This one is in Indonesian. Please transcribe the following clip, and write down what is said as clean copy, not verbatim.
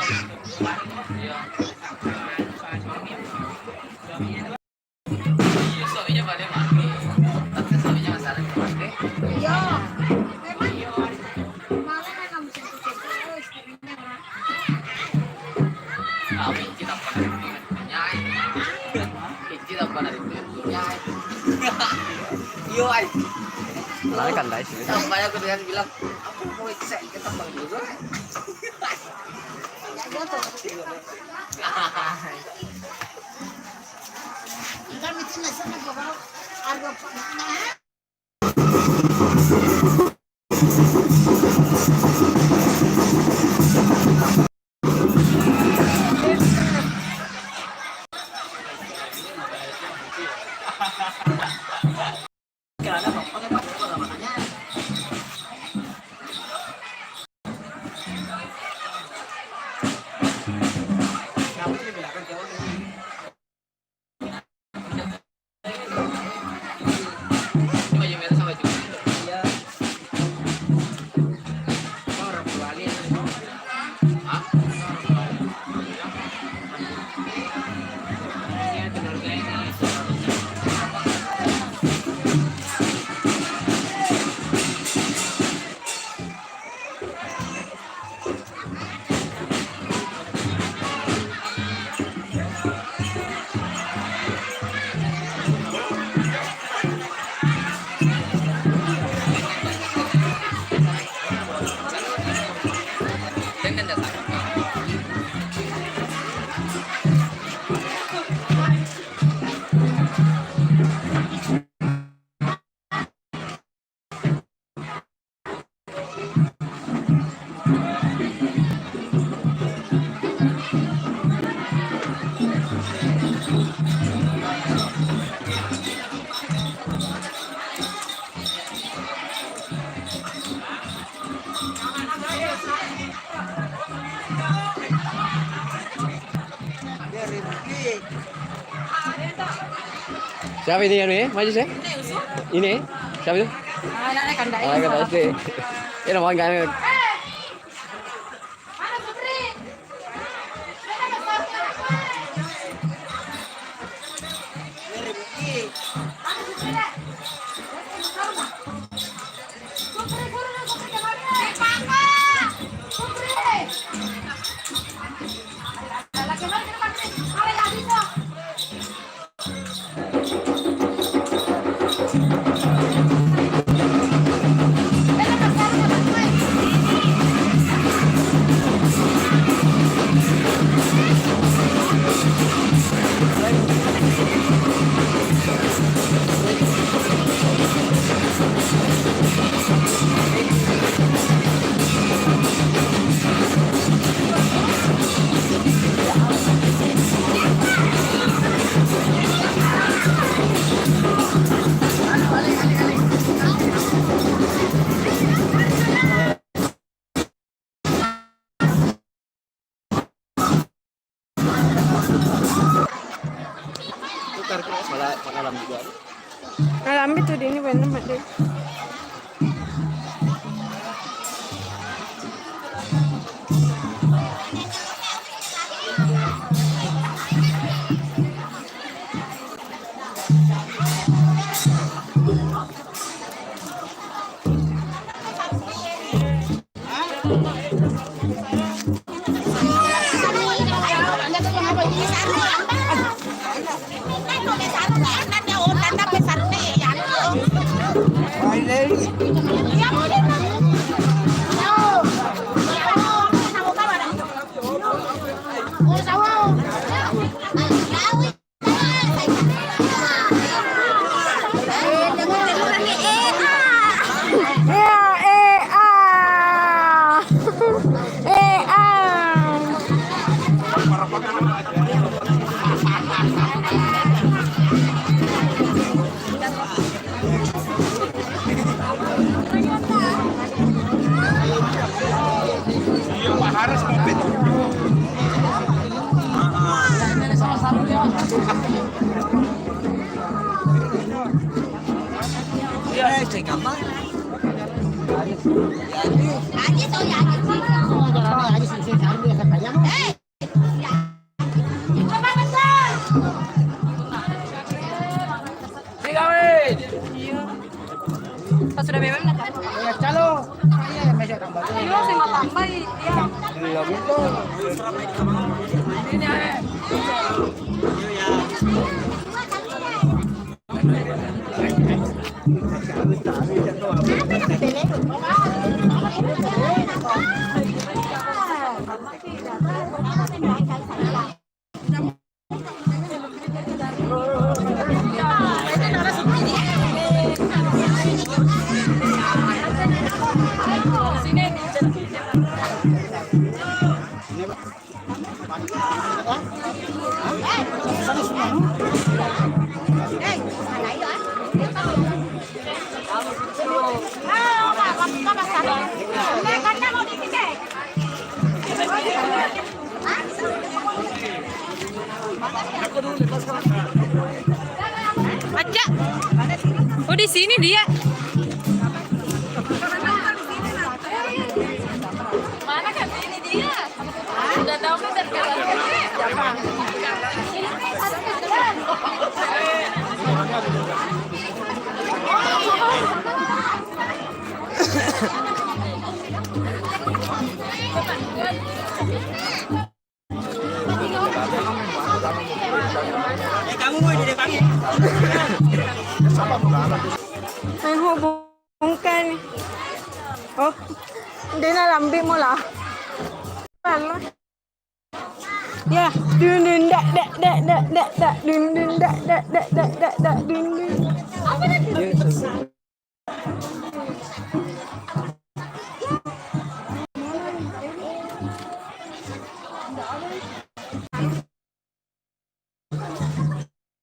Iya, suaminya pada mati. Tapi suaminya masalah mati. Iya. Memang malah kan kamu terus istrinya. Kami kita pernah nyai. Kita pernah nyai. Yo ay. Lari kan guys. Sampai aku dengan bilang, aku mau cek ke tempat dulu. Ya gitu. Kan itu nasanya gua harga nah. Siapa ini yang ini? Maju sih. Ini. Siapa itu? Anak kandai. Ah, kata SD. Ini nama kan. Mana Putri? Malah pengalaman juga. Alam itu di ini benar benar. Aji, so ya, aji sih. Oh, jangan aji sih, cari dia katanya. Iya sih mah tambah dia. Aja. Oh di sini dia. Mana kan ini dia? Sudah tahu kan terkenal. Kamu mau di depan. Ang hubungkan. Oh, hindi na lambi mo lah. Palo. Ya, dun dun da da da da da da dun dun da da da da da da dun dun. Apa nanti?